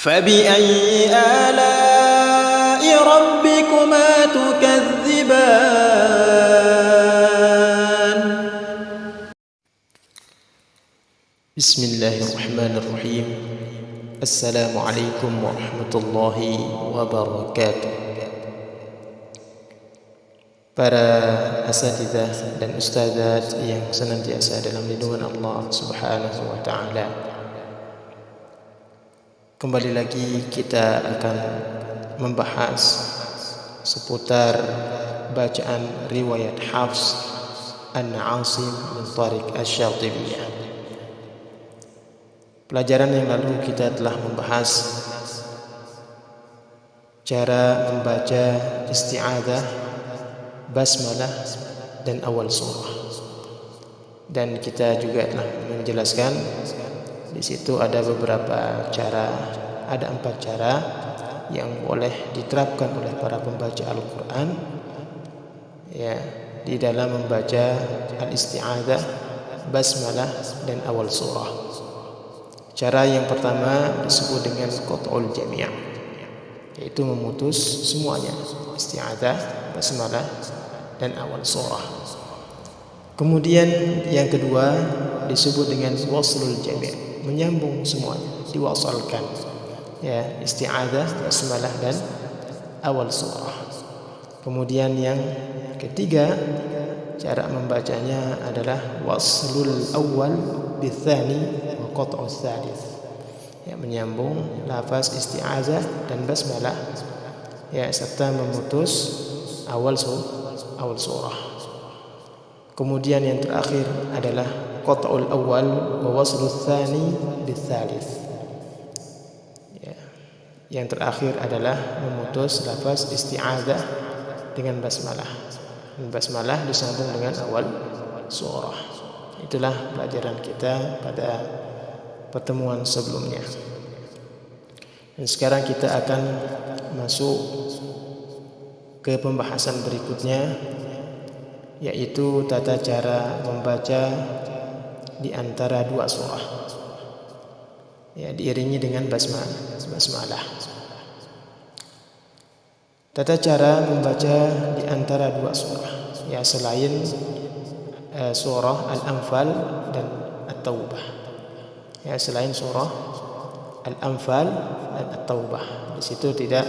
فبأي آلاء ربكما تكذبان بسم الله الرحمن الرحيم السلام عليكم ورحمة الله wabarakatuh. Para asatidzah dan ustadzat yang senantiasa dalam lindungan Allah Subhanahu wa taala. Kembali lagi kita akan membahas seputar bacaan riwayat Hafs an Asim min Tariq Asy-Syatibiyah. Pelajaran yang lalu kita telah membahas cara membaca isti'adzah, basmalah dan awal surah. Dan kita juga telah menjelaskan di situ ada beberapa cara, ada 4 cara yang boleh diterapkan oleh para pembaca Al-Quran ya, di dalam membaca al-isti'adzah, basmalah dan awal surah. Cara yang pertama disebut dengan qat'ul jami', yaitu memutus semuanya, isti'adzah, basmalah dan awal surah. Kemudian yang kedua disebut dengan waslul jami', menyambung semuanya, diwasalkan ya, isti'adzah, basmalah dan awal surah. Kemudian yang ketiga cara membacanya adalah waslul awal bitsani wa qat'u tsalits, ya, menyambung lafaz isti'adzah dan basmalah ya, serta memutus awal surah. Kemudian yang terakhir adalah qat'ul awal wa waslul tsani bits-tsalits. Ya. Yang terakhir adalah memutus lafaz isti'adzah dengan basmalah. Dan basmalah disambung dengan awal surah. Itulah pelajaran kita pada pertemuan sebelumnya. Dan sekarang kita akan masuk ke pembahasan berikutnya, yaitu tata cara membaca di antara 2 surah ya, diiringi dengan basmalah. Tata cara membaca di antara 2 surah ya, selain surah Al-Anfal dan At-Taubah ya, selain surah Al-Anfal dan At-Taubah, di situ tidak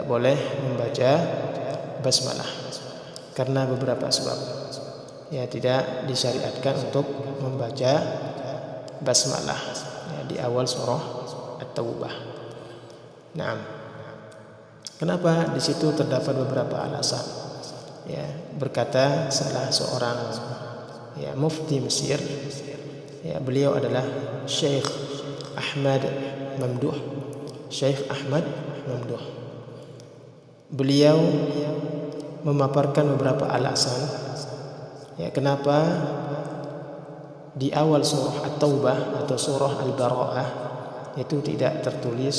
boleh membaca basmalah karena beberapa sebab. Ya, tidak disyariatkan untuk membaca basmalah ya, di awal surah At-Taubah. Nah, kenapa? Di situ terdapat beberapa alasan. Ya, berkata salah seorang ya mufti Mesir, ya, beliau adalah Syekh Ahmad Mamduh. Beliau memaparkan beberapa alasan ya, kenapa di awal surah At-Taubah atau surah Al-Bara'ah itu tidak tertulis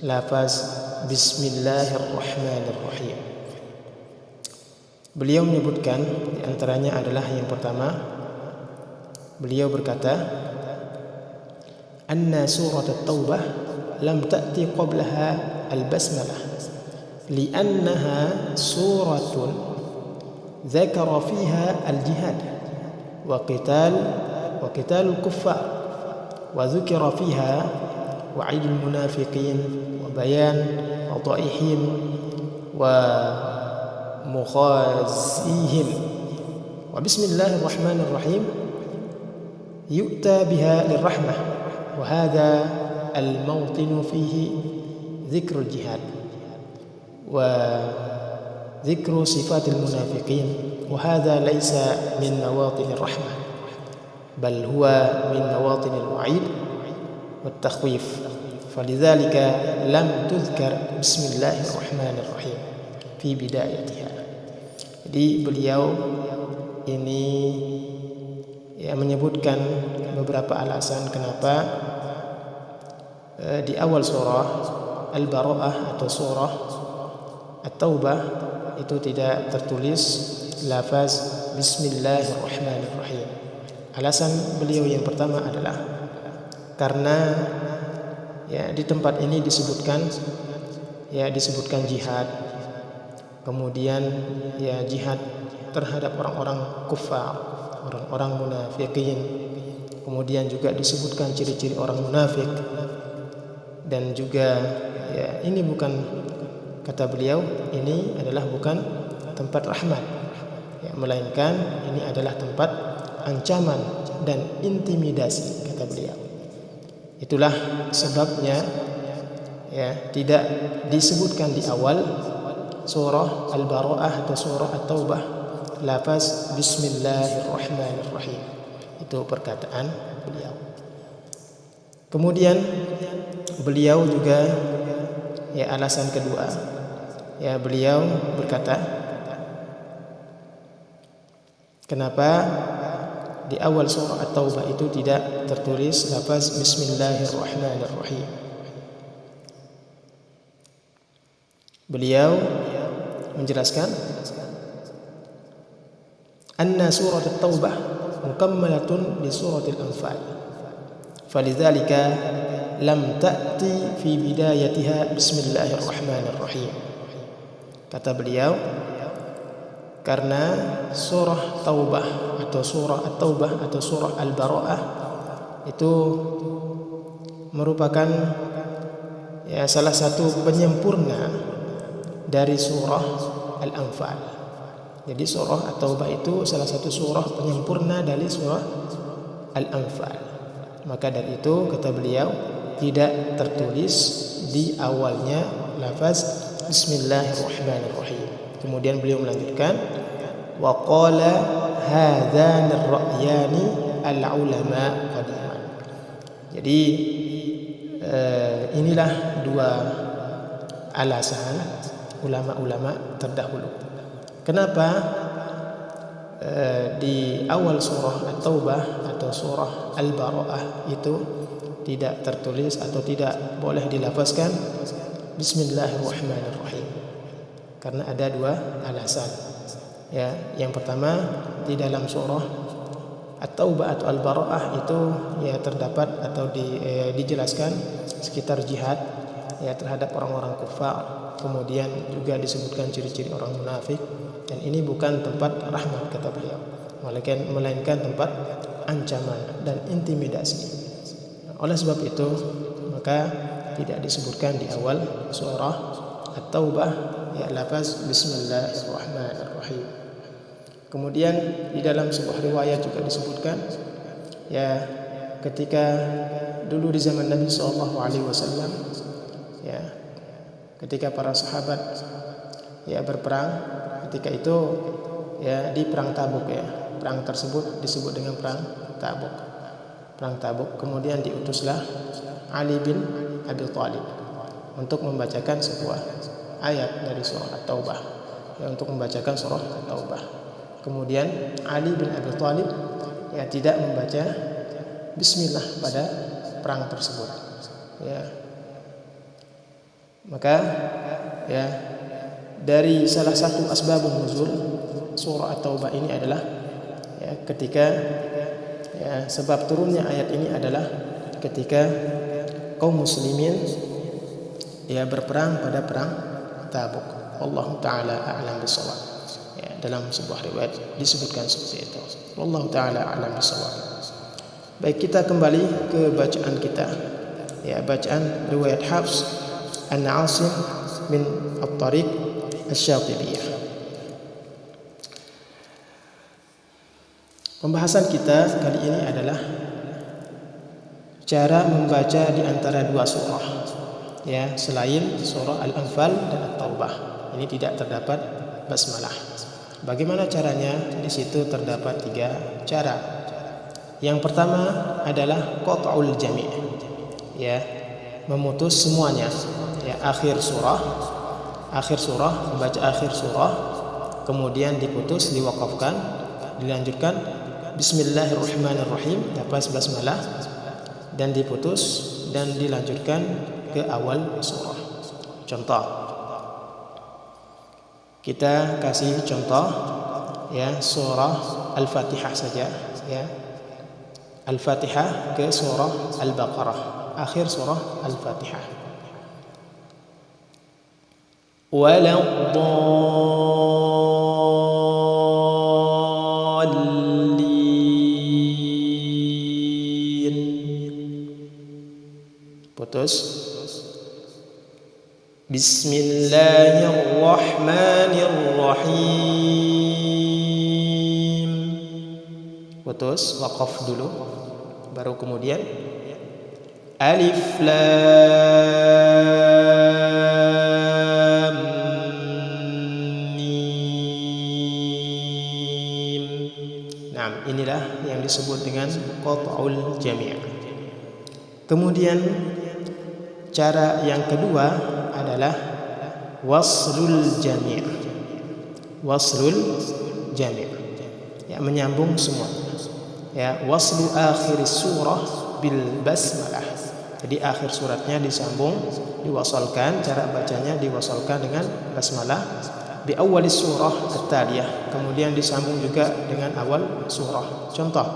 lafaz Bismillahirrahmanirrahim. Beliau menyebutkan di antaranya adalah yang pertama, beliau berkata, anna surat At-Taubah lam ta'ti qablaha al-basmalah li'annaha suratun dzakara fiha al-jihad wa qitalul kuffar wa dzukira fiha wa'idul munafiqin wa bayan wadaihim wa mukhazihim wa bismillahirrahmanirrahim yu'ta biha lirrahmah wa hadha al-mawtinu fihi dzikrul jihad wa dzikru sifatil munafiqin wa hadha laysa min mawatinir rahmah bal huwa min mawatinil wa'id wat takhwif falidzalika lam tuzkar bismillahirrahmanirrahim fi bidayatiha. Jadi beliau ini ya menyebutkan beberapa alasan kenapa di awal surah Al-Bara'ah atau surah At-Taubah itu tidak tertulis lafaz Bismillahirrahmanirrahim. alasan beliau yang pertama adalah karena di tempat ini disebutkan jihad, kemudian jihad terhadap orang-orang kufar, orang-orang munafikin, kemudian juga disebutkan ciri-ciri orang munafik, dan juga ini bukan, kata beliau, ini adalah bukan tempat rahmat, melainkan ini adalah tempat ancaman dan intimidasi, kata beliau. Itulah sebabnya tidak disebutkan di awal surah Al-Bara'ah atau surah At-Taubah lafaz Bismillahirrahmanirrahim. Itu perkataan beliau. Kemudian beliau juga alasan kedua, beliau berkata, kenapa di awal surah At-Taubah itu tidak tertulis lafaz Bismillahirrahmanirrahim? Beliau menjelaskan, anna surat At-Taubah mukammalatun li surat Al-Anfal, falidzalika lam ta'ti fi bidayatiha Bismillahirrahmanirrahim. Kata beliau, karena surah Taubah atau surah At-Taubah atau surah Al-Bara'ah itu merupakan salah satu penyempurna dari surah Al-Anfal. Jadi surah At-Taubah itu salah satu surah penyempurna dari surah Al-Anfal. Maka dari itu, kata beliau, tidak tertulis di awalnya lafaz Bismillahirrahmanirrahim. Kemudian beliau melanjutkan, wa qala hadzan ar-ra'yani al-ulama qadiman. Jadi inilah dua alasan ulama-ulama terdahulu. Kenapa di awal surah At-Taubah atau surah Al-Bara'ah itu tidak tertulis atau tidak boleh dilafazkan Bismillahirrahmanirrahim? Karena ada dua alasan. Yang pertama, di dalam surah At-Taubah atau Al-Bara'ah itu terdapat atau dijelaskan sekitar jihad terhadap orang-orang kufar. Kemudian juga disebutkan ciri-ciri orang munafik, dan ini bukan tempat rahmat, kata beliau, melainkan tempat ancaman dan intimidasi. Oleh sebab itu, maka tidak disebutkan di awal surah At-Taubah lafaz Bismillahirrahmanirrahim. Kemudian di dalam sebuah riwayat juga disebutkan ketika dulu di zaman Nabi SAW, ketika para sahabat berperang, ketika itu di perang Tabuk, perang tersebut disebut dengan perang Tabuk. Kemudian diutuslah Ali bin Abi Thalib untuk membacakan sebuah ayat dari surah At-Taubah, untuk membacakan surah At-Taubah. Kemudian Ali bin Abi Thalib tidak membaca bismillah pada perang tersebut. Maka dari salah satu asbabun nuzul surah At-Taubah ini adalah ketika sebab turunnya ayat ini adalah ketika kaum muslimin berperang pada perang Tabuk. Wallahu taala a'lam bishawab. Dalam sebuah riwayat disebutkan seperti itu. Wallahu taala a'lam bishawab. Baik, kita kembali ke bacaan kita. Bacaan riwayat Hafs an Asim min At-Tariq Asy-Syatibiyah. Pembahasan kita kali ini adalah cara membaca di antara dua surah, selain surah Al-Anfal dan At-Taubah. Ini tidak terdapat basmalah. Bagaimana caranya? Di situ terdapat tiga cara. Yang pertama adalah qat'ul jami', memutus semuanya. Akhir surah, membaca akhir surah, kemudian diputus, diwakafkan, dilanjutkan Bismillahirrahmanirrahim, lafaz basmalah, dan diputus dan dilanjutkan ke awal surah. Contoh, kita kasih contoh surah Al-Fatihah saja. Al-Fatihah ke surah Al-Baqarah, akhir surah Al-Fatihah. Waladdallin. Putus. Bismillahirrahmanirrahim. Putus, waqaf dulu. Baru kemudian Alif Lam Mim. Nah, inilah yang disebut dengan qat'ul jami'. Kemudian cara yang kedua adalah waslul jami'. Waslul jami', ya, menyambung semua. Ya, waslu akhir surah bil basmalah. Jadi akhir suratnya disambung, diwasalkan, cara bacanya diwasalkan dengan basmalah bi awal surah at-taliyah, kemudian disambung juga dengan awal surah. Contoh,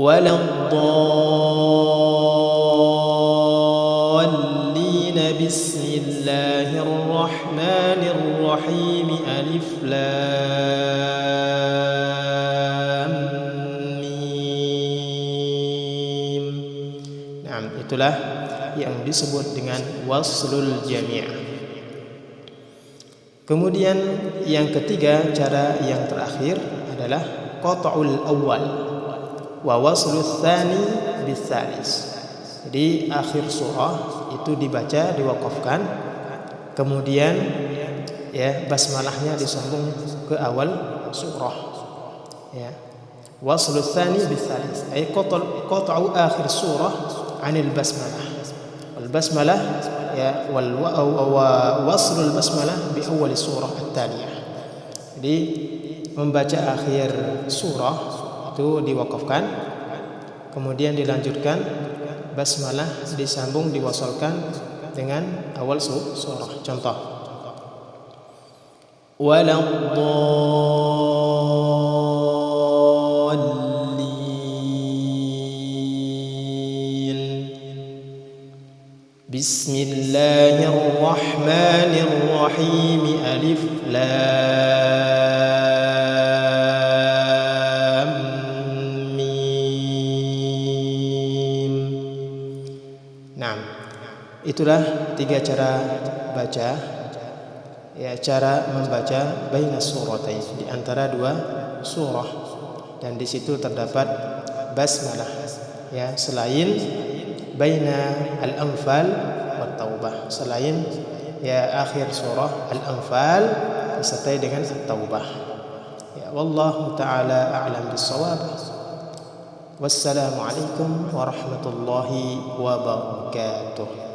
waladdallin bismillahirrahmanirrahim alif lam mim. Nah, itulah yang disebut dengan waslul jami'. Kemudian yang ketiga, cara yang terakhir adalah qat'ul awal wa waslul tsani bisalis. Jadi akhir surah itu dibaca, diwaqafkan, kemudian ya basmalahnya disambung ke awal surah. Ya, waslul tsani bisalis ay qat'u akhir surah anil basmalah. Wal basmalah ya waslul basmalah bi awal surah at-taliyah. Jadi membaca akhir surah itu diwaqafkan, kemudian dilanjutkan, basmalah disambung, diwasalkan dengan awal surah. Contoh, waladdallin. Bismillahirrahmanirrahim alif lam mim. Nah, itulah tiga cara baca, ya, cara membaca baina suratain, di antara dua surah, dan di situ terdapat basmalah, ya, selain baina al-anfal wa taubah, selain ya akhir surah al-anfal disertai dengan at-taubah. Ya, wallahu taala a'lam bis-shawab. Wassalamu alaikum warahmatullahi wabarakatuh.